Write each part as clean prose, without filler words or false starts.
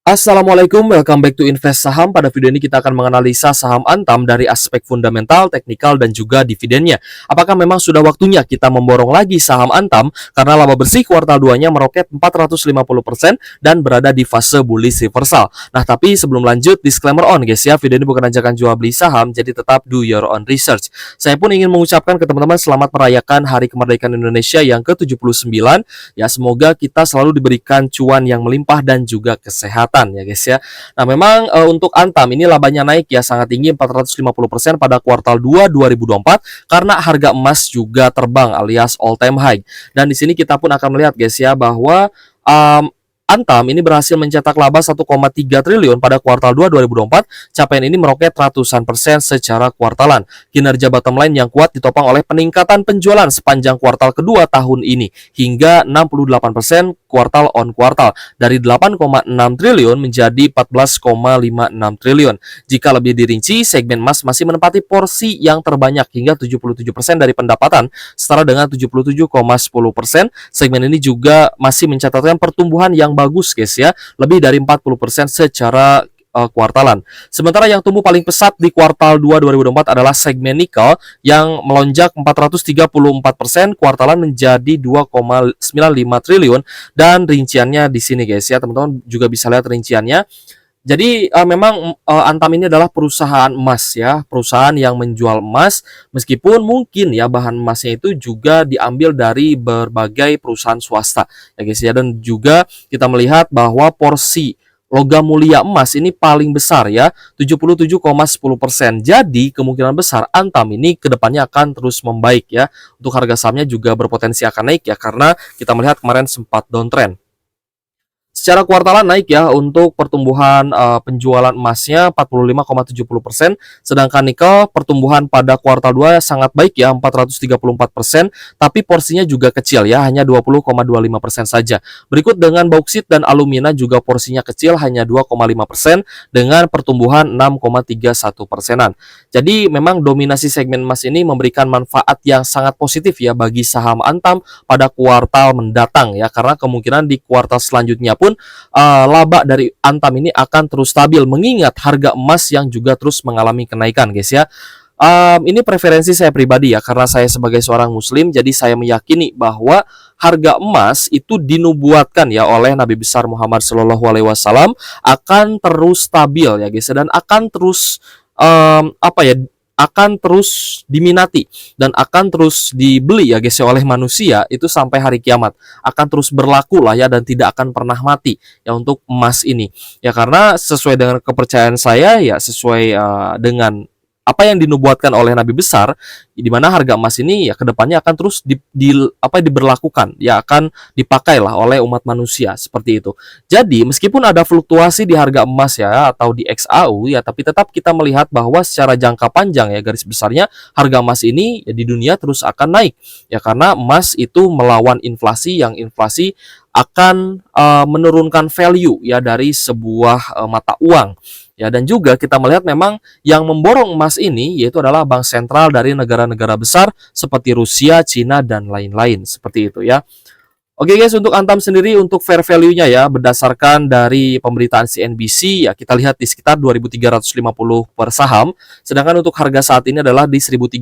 Assalamualaikum, welcome back to Invest Saham. Pada video ini kita akan menganalisa saham Antam dari aspek fundamental, teknikal, dan juga dividennya. Apakah memang sudah waktunya kita memborong lagi saham Antam karena laba bersih kuartal 2-nya meroket 450% dan berada di fase bullish reversal. Nah, tapi sebelum lanjut, disclaimer on guys ya, video ini bukan ajakan jual beli saham, jadi tetap do your own research. Saya pun ingin mengucapkan ke teman-teman selamat merayakan Hari Kemerdekaan Indonesia yang ke-79. Ya, semoga kita selalu diberikan cuan yang melimpah dan juga kesehatan ya guys ya. Nah, memang untuk Antam ini labanya naik ya sangat tinggi 450% pada kuartal 2 2024 karena harga emas juga terbang alias all time high. Dan di sini kita pun akan melihat guys ya bahwa Antam ini berhasil mencetak laba 1,3 triliun pada kuartal 2 2024. Capaian ini meroket ratusan persen secara kuartalan. Kinerja bottom line yang kuat ditopang oleh peningkatan penjualan sepanjang kuartal kedua tahun ini hingga 68% kuartal on kuartal dari 8,6 triliun menjadi 14,56 triliun. Jika lebih dirinci, segmen emas masih menempati porsi yang terbanyak hingga 77% dari pendapatan setara dengan 77,10%. Segmen ini juga masih mencatatkan pertumbuhan yang bagus guys ya, lebih dari 40% secara kuartalan. Sementara yang tumbuh paling pesat di kuartal 2 2024 adalah segmen nikel yang melonjak 434% kuartalan menjadi 2,95 triliun dan rinciannya di sini guys ya. Teman-teman juga bisa lihat rinciannya. Jadi memang Antam ini adalah perusahaan emas ya, perusahaan yang menjual emas meskipun mungkin ya bahan emasnya itu juga diambil dari berbagai perusahaan swasta ya guys ya, dan juga kita melihat bahwa porsi logam mulia emas ini paling besar ya, 77,10%. Jadi kemungkinan besar Antam ini kedepannya akan terus membaik ya. Untuk harga sahamnya juga berpotensi akan naik ya karena kita melihat kemarin sempat downtrend. Secara kuartalan naik ya untuk pertumbuhan penjualan emasnya 45,70%, sedangkan nikel pertumbuhan pada kuartal 2 sangat baik ya 434%, tapi porsinya juga kecil ya hanya 20,25% saja. Berikut dengan bauksit dan alumina juga porsinya kecil hanya 2,5% dengan pertumbuhan 6,31%. Jadi memang dominasi segmen emas ini memberikan manfaat yang sangat positif ya bagi saham Antam pada kuartal mendatang ya, karena kemungkinan di kuartal selanjutnya pun laba dari Antam ini akan terus stabil mengingat harga emas yang juga terus mengalami kenaikan guys ya. Ini preferensi saya pribadi ya, karena saya sebagai seorang muslim jadi saya meyakini bahwa harga emas itu dinubuatkan ya oleh Nabi besar Muhammad SAW akan terus stabil ya guys, dan akan terus akan terus diminati dan akan terus dibeli ya guys ya oleh manusia itu sampai hari kiamat, akan terus berlaku lah ya dan tidak akan pernah mati ya untuk emas ini ya, karena sesuai dengan kepercayaan saya ya, sesuai dengan apa yang dinubuatkan oleh Nabi besar, di mana harga emas ini ya kedepannya akan terus diberlakukan ya, akan dipakai lah oleh umat manusia seperti itu. Jadi meskipun ada fluktuasi di harga emas ya atau di XAU ya, tapi tetap kita melihat bahwa secara jangka panjang ya garis besarnya harga emas ini ya di dunia terus akan naik ya, karena emas itu melawan inflasi yang inflasi akan menurunkan value ya dari sebuah mata uang. Ya, dan juga kita melihat memang yang memborong emas ini yaitu adalah bank sentral dari negara-negara besar seperti Rusia, Cina, dan lain-lain seperti itu ya. Oke guys, untuk Antam sendiri untuk fair value-nya ya berdasarkan dari pemberitaan CNBC ya kita lihat di sekitar 2.350 per saham, sedangkan untuk harga saat ini adalah di 1.310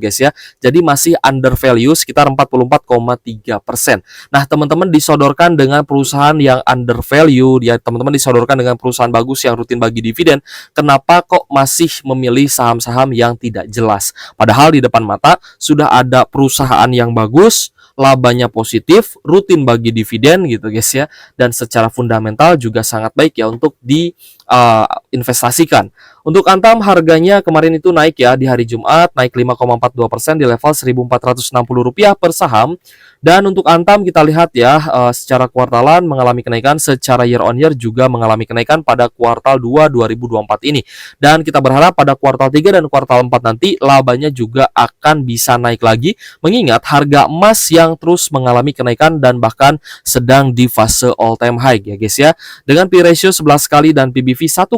guys ya. Jadi masih under value sekitar 44,3%. Nah, teman-teman disodorkan dengan perusahaan yang under value ya, teman-teman disodorkan dengan perusahaan bagus yang rutin bagi dividen. Kenapa kok masih memilih saham-saham yang tidak jelas? Padahal di depan mata sudah ada perusahaan yang bagus, labanya positif, rutin bagi dividen gitu guys ya, dan secara fundamental juga sangat baik ya untuk diinvestasikan. Untuk Antam harganya kemarin itu naik ya di hari Jumat, naik 5,42% di level Rp1.460 per saham. Dan untuk Antam kita lihat ya secara kuartalan mengalami kenaikan, secara year on year juga mengalami kenaikan pada kuartal 2 2024 ini. Dan kita berharap pada kuartal 3 dan kuartal 4 nanti labanya juga akan bisa naik lagi mengingat harga emas yang terus mengalami kenaikan dan bahkan sedang di fase all time high ya guys ya. Dengan P ratio 11 kali dan PBV 1,2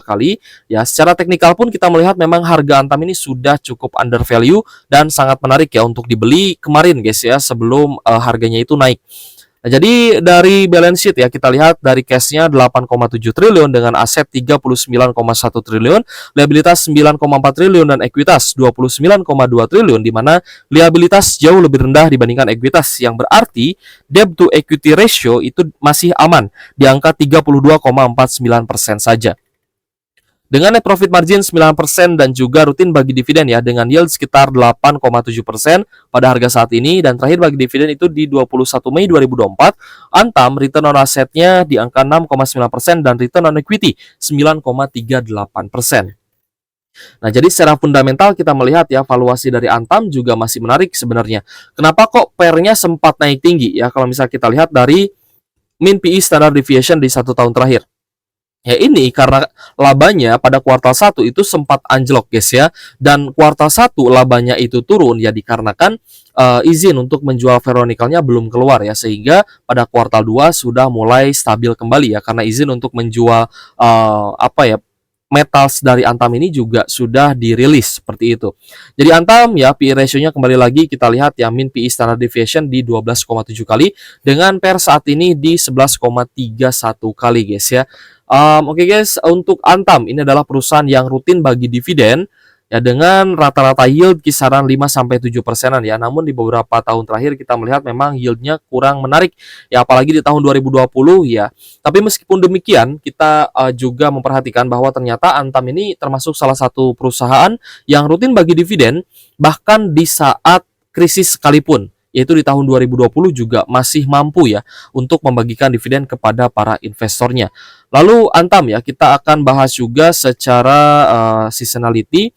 kali ya, secara teknikal pun kita melihat memang harga Antam ini sudah cukup under value dan sangat menarik ya untuk dibeli kemarin guys ya sebelum harganya itu naik. Nah, jadi dari balance sheet ya, kita lihat dari cash-nya 8,7 triliun dengan aset 39,1 triliun, liabilitas 9,4 triliun dan ekuitas 29,2 triliun, di mana liabilitas jauh lebih rendah dibandingkan ekuitas, yang berarti debt to equity ratio itu masih aman di angka 32,49% saja. Dengan net profit margin 9% dan juga rutin bagi dividen ya, dengan yield sekitar 8,7% pada harga saat ini, dan terakhir bagi dividen itu di 21 Mei 2024, Antam return on asetnya di angka 6,9% dan return on equity 9,38%. Nah, jadi secara fundamental kita melihat ya, valuasi dari Antam juga masih menarik sebenarnya. Kenapa kok pairnya sempat naik tinggi ya? Kalau misalnya kita lihat dari mean PE standard deviation di 1 tahun terakhir. Ya, ini karena labanya pada kuartal 1 itu sempat anjlok guys ya, dan kuartal 1 labanya itu turun ya dikarenakan izin untuk menjual ferronikelnya belum keluar ya, sehingga pada kuartal 2 sudah mulai stabil kembali ya, karena izin untuk menjual metals dari Antam ini juga sudah dirilis seperti itu. Jadi Antam ya, PE ratio-nya kembali lagi kita lihat ya, mean PE standard deviation di 12,7 kali dengan PER saat ini di 11,31 kali guys ya. Oke guys, untuk Antam ini adalah perusahaan yang rutin bagi dividen ya, dengan rata-rata yield kisaran 5-7%-an ya. Namun di beberapa tahun terakhir kita melihat memang yieldnya kurang menarik ya, apalagi di tahun 2020 ya. Tapi meskipun demikian, kita juga memperhatikan bahwa ternyata Antam ini termasuk salah satu perusahaan yang rutin bagi dividen bahkan di saat krisis sekalipun, yaitu di tahun 2020 juga masih mampu ya untuk membagikan dividen kepada para investornya. Lalu Antam ya, kita akan bahas juga secara seasonality,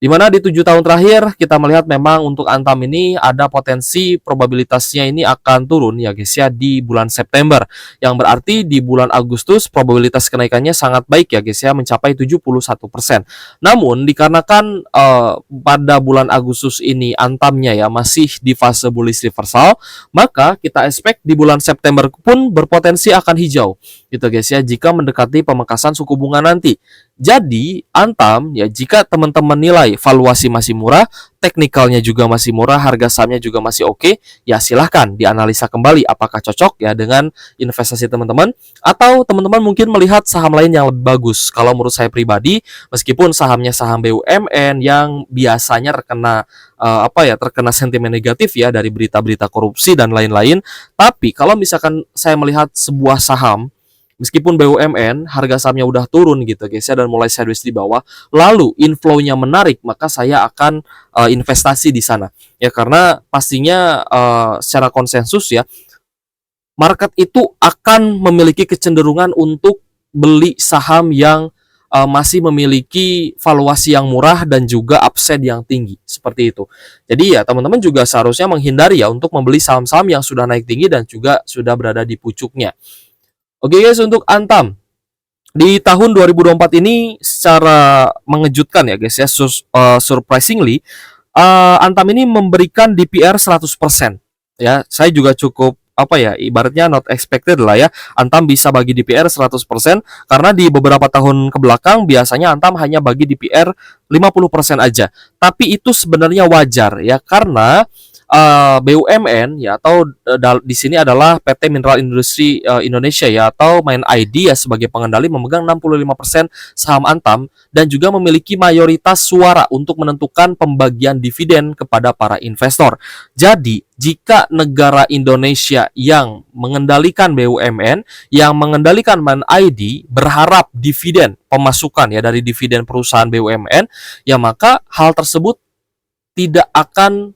di mana di 7 tahun terakhir kita melihat memang untuk Antam ini ada potensi probabilitasnya ini akan turun ya guys ya di bulan September, yang berarti di bulan Agustus probabilitas kenaikannya sangat baik ya guys ya, mencapai 71%. Namun dikarenakan pada bulan Agustus ini Antamnya ya masih di fase bullish reversal, maka kita expect di bulan September pun berpotensi akan hijau gitu guys ya, jika mendekati pemangkasan suku bunga nanti. Jadi Antam ya, jika teman-teman nilai valuasi masih murah, teknikalnya juga masih murah, harga sahamnya juga masih oke, ya silahkan dianalisa kembali apakah cocok ya dengan investasi teman-teman, atau teman-teman mungkin melihat saham lain yang lebih bagus. Kalau menurut saya pribadi, meskipun sahamnya saham BUMN yang biasanya terkena sentimen negatif ya dari berita-berita korupsi dan lain-lain, tapi kalau misalkan saya melihat sebuah saham meskipun BUMN harga sahamnya udah turun gitu guys ya, dan mulai sideways di bawah, lalu inflow-nya menarik, maka saya akan investasi di sana ya, karena pastinya secara konsensus ya, market itu akan memiliki kecenderungan untuk beli saham yang masih memiliki valuasi yang murah dan juga upside yang tinggi seperti itu. Jadi ya teman-teman juga seharusnya menghindari ya untuk membeli saham-saham yang sudah naik tinggi dan juga sudah berada di pucuknya. Oke guys, untuk Antam di tahun 2024 ini secara mengejutkan ya guys ya, surprisingly Antam ini memberikan DPR 100% ya. Saya juga cukup ibaratnya not expected lah ya, Antam bisa bagi DPR 100%, karena di beberapa tahun kebelakang biasanya Antam hanya bagi DPR 50% aja. Tapi itu sebenarnya wajar ya, karena BUMN ya, atau di sini adalah PT Mineral Industri Indonesia ya, atau MIND ya, sebagai pengendali memegang 65% saham Antam dan juga memiliki mayoritas suara untuk menentukan pembagian dividen kepada para investor. Jadi, jika negara Indonesia yang mengendalikan BUMN, yang mengendalikan MIND berharap dividen pemasukan ya dari dividen perusahaan BUMN, ya maka hal tersebut tidak akan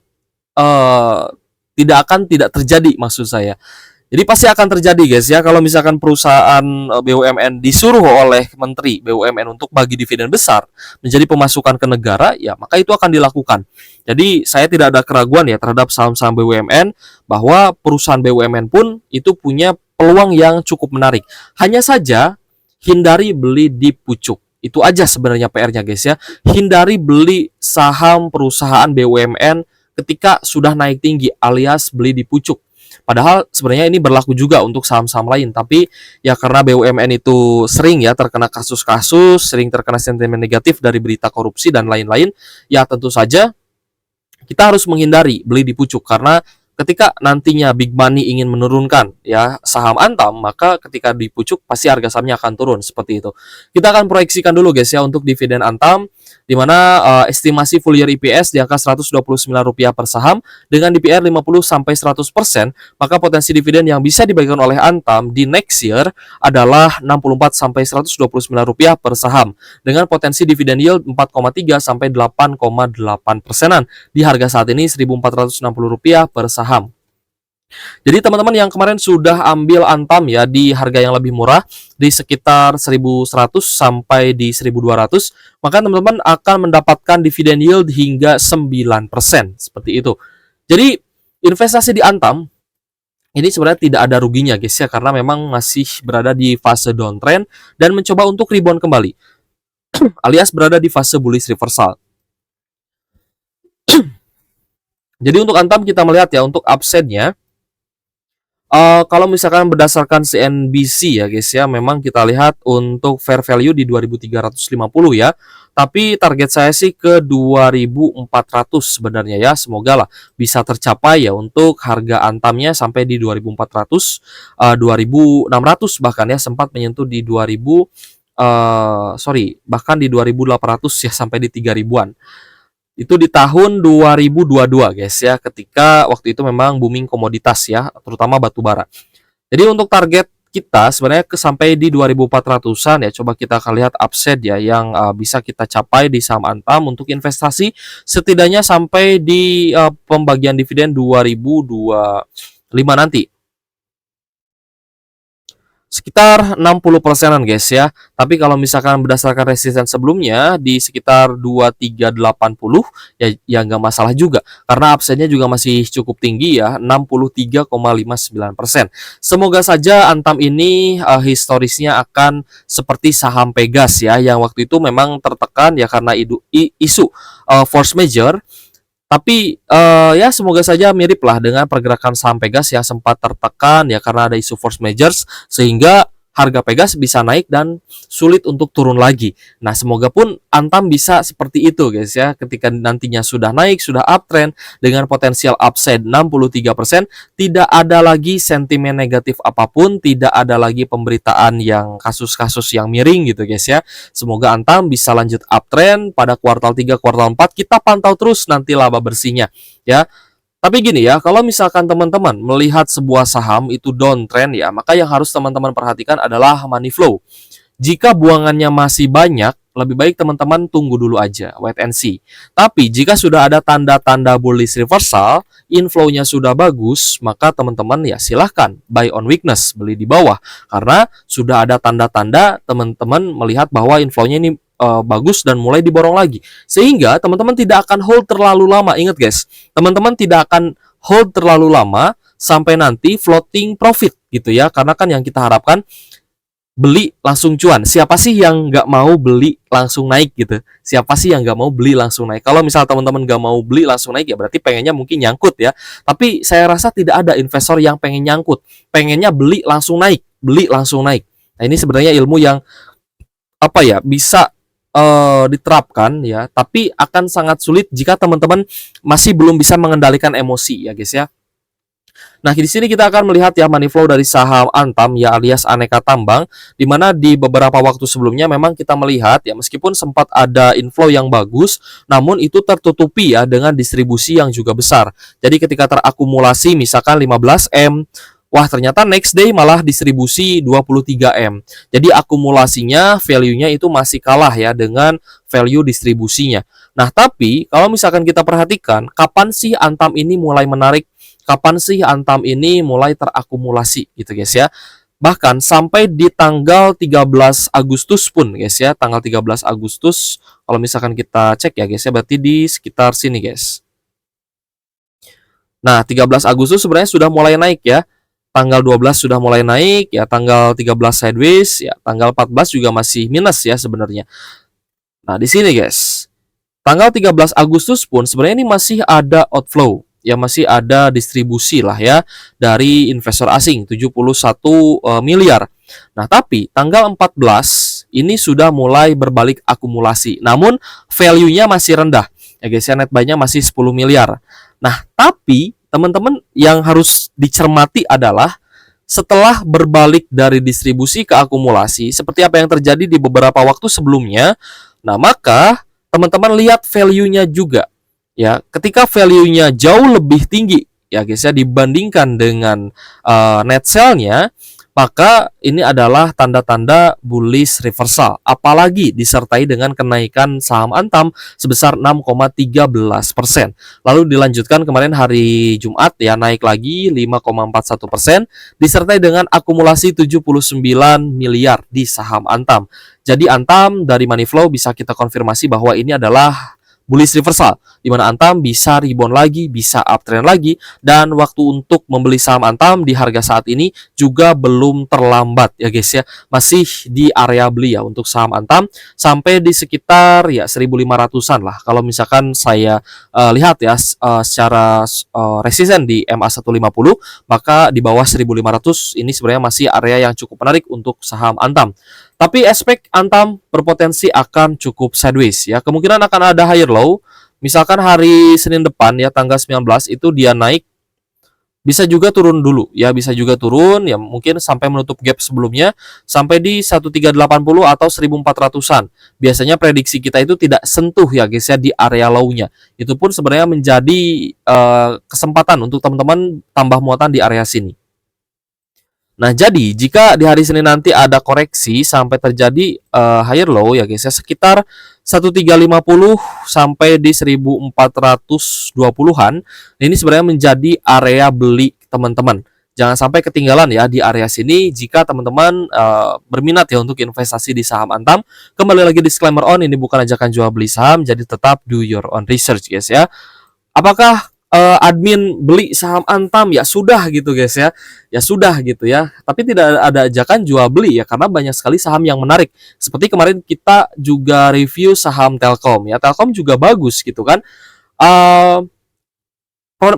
tidak terjadi, maksud saya. Jadi pasti akan terjadi guys ya, kalau misalkan perusahaan BUMN disuruh oleh Menteri BUMN untuk bagi dividen besar menjadi pemasukan ke negara, ya maka itu akan dilakukan. Jadi saya tidak ada keraguan ya terhadap saham-saham BUMN, bahwa perusahaan BUMN pun itu punya peluang yang cukup menarik. Hanya saja hindari beli di pucuk. Itu aja sebenarnya PR-nya guys ya. Hindari beli saham perusahaan BUMN ketika sudah naik tinggi, alias beli di pucuk. Padahal sebenarnya ini berlaku juga untuk saham-saham lain, tapi ya karena BUMN itu sering ya terkena kasus-kasus, sering terkena sentimen negatif dari berita korupsi dan lain-lain, ya tentu saja kita harus menghindari beli di pucuk, karena ketika nantinya big money ingin menurunkan ya saham Antam, maka ketika di pucuk pasti harga sahamnya akan turun seperti itu. Kita akan proyeksikan dulu guys ya untuk dividen Antam, di mana estimasi full year EPS di angka Rp129 per saham dengan DPR 50 sampai 100%, maka potensi dividen yang bisa dibagikan oleh Antam di next year adalah Rp64 sampai Rp129 per saham dengan potensi dividen yield 4,3 sampai 8,8%-an di harga saat ini Rp1.460 per saham. Jadi teman-teman yang kemarin sudah ambil Antam ya di harga yang lebih murah di sekitar 1.100 sampai di 1.200, maka teman-teman akan mendapatkan dividen yield hingga 9% seperti itu. Jadi investasi di Antam ini sebenarnya tidak ada ruginya guys ya, karena memang masih berada di fase downtrend dan mencoba untuk rebound kembali alias berada di fase bullish reversal. Jadi untuk Antam kita melihat ya untuk upside-nya, kalau misalkan berdasarkan CNBC ya guys ya, memang kita lihat untuk fair value di 2.350 ya. Tapi target saya sih ke 2.400 sebenarnya ya. Semoga lah bisa tercapai ya untuk harga Antamnya sampai di 2.400, 2.600 bahkan ya, sempat menyentuh di 2.000, bahkan di 2.800 ya, sampai di 3.000-an. Itu di tahun 2022 guys ya, ketika waktu itu memang booming komoditas ya, terutama batu bara. Jadi untuk target kita sebenarnya sampai di 2400-an ya. Coba kita akan lihat upside ya yang bisa kita capai di saham Antam untuk investasi setidaknya sampai di pembagian dividen 2025 nanti. Sekitar 60%-an guys ya. Tapi kalau misalkan berdasarkan resisten sebelumnya di sekitar 2380 ya nggak masalah juga, karena upside-nya juga masih cukup tinggi ya, 63,59%. Semoga saja Antam ini historisnya akan seperti saham Pegas ya, yang waktu itu memang tertekan ya karena isu force major. Tapi ya semoga saja mirip lah dengan pergerakan saham Pegas yang sempat tertekan ya karena ada isu force majors, sehingga harga Pegas bisa naik dan sulit untuk turun lagi. Nah, semoga pun Antam bisa seperti itu guys ya, ketika nantinya sudah naik, sudah uptrend dengan potensial upside 63%, tidak ada lagi sentimen negatif apapun, tidak ada lagi pemberitaan yang kasus-kasus yang miring gitu guys ya. Semoga Antam bisa lanjut uptrend pada kuartal 3, kuartal 4, kita pantau terus nanti laba bersihnya ya. Tapi gini ya, kalau misalkan teman-teman melihat sebuah saham itu downtrend ya, maka yang harus teman-teman perhatikan adalah money flow. Jika buangannya masih banyak, lebih baik teman-teman tunggu dulu aja, wait and see. Tapi jika sudah ada tanda-tanda bullish reversal, inflow-nya sudah bagus, maka teman-teman ya silahkan buy on weakness, beli di bawah. Karena sudah ada tanda-tanda teman-teman melihat bahwa inflow-nya ini bagus dan mulai diborong lagi, sehingga teman-teman tidak akan hold terlalu lama. Ingat guys, teman-teman tidak akan hold terlalu lama sampai nanti floating profit gitu ya, karena kan yang kita harapkan beli langsung cuan. Siapa sih yang nggak mau beli langsung naik gitu? Siapa sih yang nggak mau beli langsung naik? Kalau misal teman-teman nggak mau beli langsung naik ya berarti pengennya mungkin nyangkut ya. Tapi saya rasa tidak ada investor yang pengen nyangkut, pengennya beli langsung naik, beli langsung naik. Nah, ini sebenarnya ilmu yang bisa diterapkan ya, tapi akan sangat sulit jika teman-teman masih belum bisa mengendalikan emosi ya guys ya. Nah, di sini kita akan melihat ya money flow dari saham Antam ya alias aneka tambang, di mana di beberapa waktu sebelumnya memang kita melihat ya meskipun sempat ada inflow yang bagus, namun itu tertutupi ya dengan distribusi yang juga besar. Jadi ketika terakumulasi misalkan 15M, wah ternyata next day malah distribusi 23M. Jadi akumulasinya, value-nya itu masih kalah ya dengan value distribusinya. Nah, tapi kalau misalkan kita perhatikan, kapan sih Antam ini mulai menarik? Kapan sih Antam ini mulai terakumulasi gitu guys ya? Bahkan sampai di tanggal 13 Agustus pun guys ya, tanggal 13 Agustus kalau misalkan kita cek ya guys ya, berarti di sekitar sini guys. Nah, 13 Agustus sebenarnya sudah mulai naik ya. Tanggal 12 sudah mulai naik ya, tanggal 13 sideways ya, tanggal 14 juga masih minus ya sebenarnya. Nah, di sini guys, tanggal 13 Agustus pun sebenarnya ini masih ada outflow, ya masih ada distribusi lah ya dari investor asing 71 miliar. Nah, tapi tanggal 14 ini sudah mulai berbalik akumulasi. Namun value-nya masih rendah. Ya guys, ya net buy-nya masih 10 miliar. Nah, tapi teman-teman yang harus dicermati adalah setelah berbalik dari distribusi ke akumulasi, seperti apa yang terjadi di beberapa waktu sebelumnya, nah maka teman-teman lihat value-nya juga. Ya, ketika value-nya jauh lebih tinggi ya guys ya dibandingkan dengan net sell-nya, maka ini adalah tanda-tanda bullish reversal, apalagi disertai dengan kenaikan saham Antam sebesar 6,13%. Lalu dilanjutkan kemarin hari Jumat ya naik lagi 5,41%, disertai dengan akumulasi 79 miliar di saham Antam. Jadi Antam dari Moneyflow bisa kita konfirmasi bahwa ini adalah bullish reversal, di mana Antam bisa rebound lagi, bisa uptrend lagi, dan waktu untuk membeli saham Antam di harga saat ini juga belum terlambat ya guys ya, masih di area beli ya untuk saham Antam sampai di sekitar ya 1.500-an lah. Kalau misalkan saya lihat ya secara resisten di MA 150, maka di bawah 1.500 ini sebenarnya masih area yang cukup menarik untuk saham Antam. Tapi aspek Antam berpotensi akan cukup sideways ya. Kemungkinan akan ada higher low. Misalkan hari Senin depan ya tanggal 19 itu dia naik, bisa juga turun dulu ya, bisa juga turun ya mungkin sampai menutup gap sebelumnya sampai di 1380 atau 1400-an. Biasanya prediksi kita itu tidak sentuh ya guys ya di area low-nya. Itu pun sebenarnya menjadi kesempatan untuk teman-teman tambah muatan di area sini. Nah, jadi jika di hari Senin nanti ada koreksi sampai terjadi higher low ya guys ya sekitar 1350 sampai di 1420-an. Ini sebenarnya menjadi area beli teman-teman. Jangan sampai ketinggalan ya di area sini jika teman-teman berminat ya untuk investasi di saham Antam. Kembali lagi disclaimer on, ini bukan ajakan jual beli saham, jadi tetap do your own research guys ya. Apakah admin beli saham Antam? Ya sudah gitu guys ya. Ya sudah gitu ya. Tapi tidak ada ajakan jual beli ya karena banyak sekali saham yang menarik. Seperti kemarin kita juga review saham Telkom ya. Telkom juga bagus gitu kan.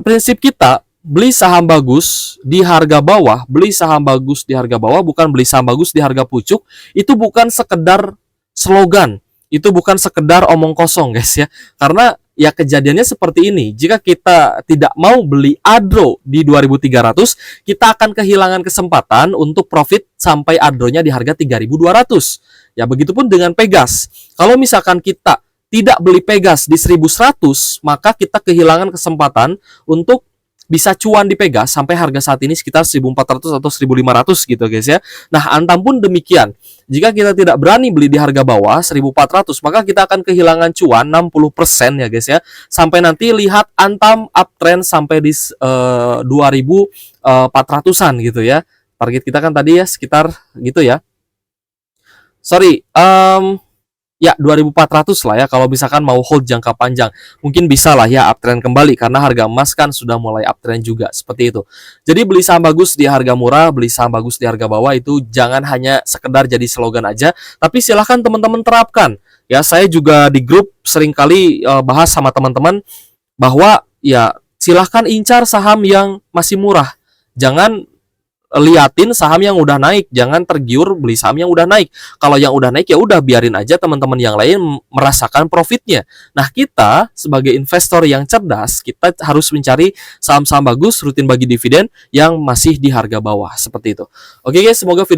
Prinsip kita beli saham bagus di harga bawah, beli saham bagus di harga bawah, bukan beli saham bagus di harga pucuk. Itu bukan sekedar slogan. Itu bukan sekedar omong kosong guys ya. Karena ya kejadiannya seperti ini. Jika kita tidak mau beli Adro di 2.300, kita akan kehilangan kesempatan untuk profit sampai Adronya di harga 3.200. Ya begitupun dengan Pegas. Kalau misalkan kita tidak beli Pegas di 1.100, maka kita kehilangan kesempatan untuk bisa cuan di Pegas sampai harga saat ini sekitar 1.400 atau 1.500 gitu guys ya. Nah, Antam pun demikian. Jika kita tidak berani beli di harga bawah 1.400, maka kita akan kehilangan cuan 60% ya guys ya. Sampai nanti lihat Antam uptrend sampai di 2.400-an gitu ya. Target kita kan tadi ya sekitar gitu ya. Sorry, ya 2.400 lah ya kalau misalkan mau hold jangka panjang. Mungkin bisa lah ya uptrend kembali karena harga emas kan sudah mulai uptrend juga seperti itu. Jadi beli saham bagus di harga murah, beli saham bagus di harga bawah itu jangan hanya sekedar jadi slogan aja, tapi silahkan teman-teman terapkan. Ya saya juga di grup seringkali bahas sama teman-teman bahwa ya silahkan incar saham yang masih murah. Jangan liatin saham yang udah naik, jangan tergiur beli saham yang udah naik. Kalau yang udah naik ya udah biarin aja teman-teman yang lain merasakan profitnya. Nah, kita sebagai investor yang cerdas, kita harus mencari saham-saham bagus rutin bagi dividen yang masih di harga bawah seperti itu. Oke guys, semoga video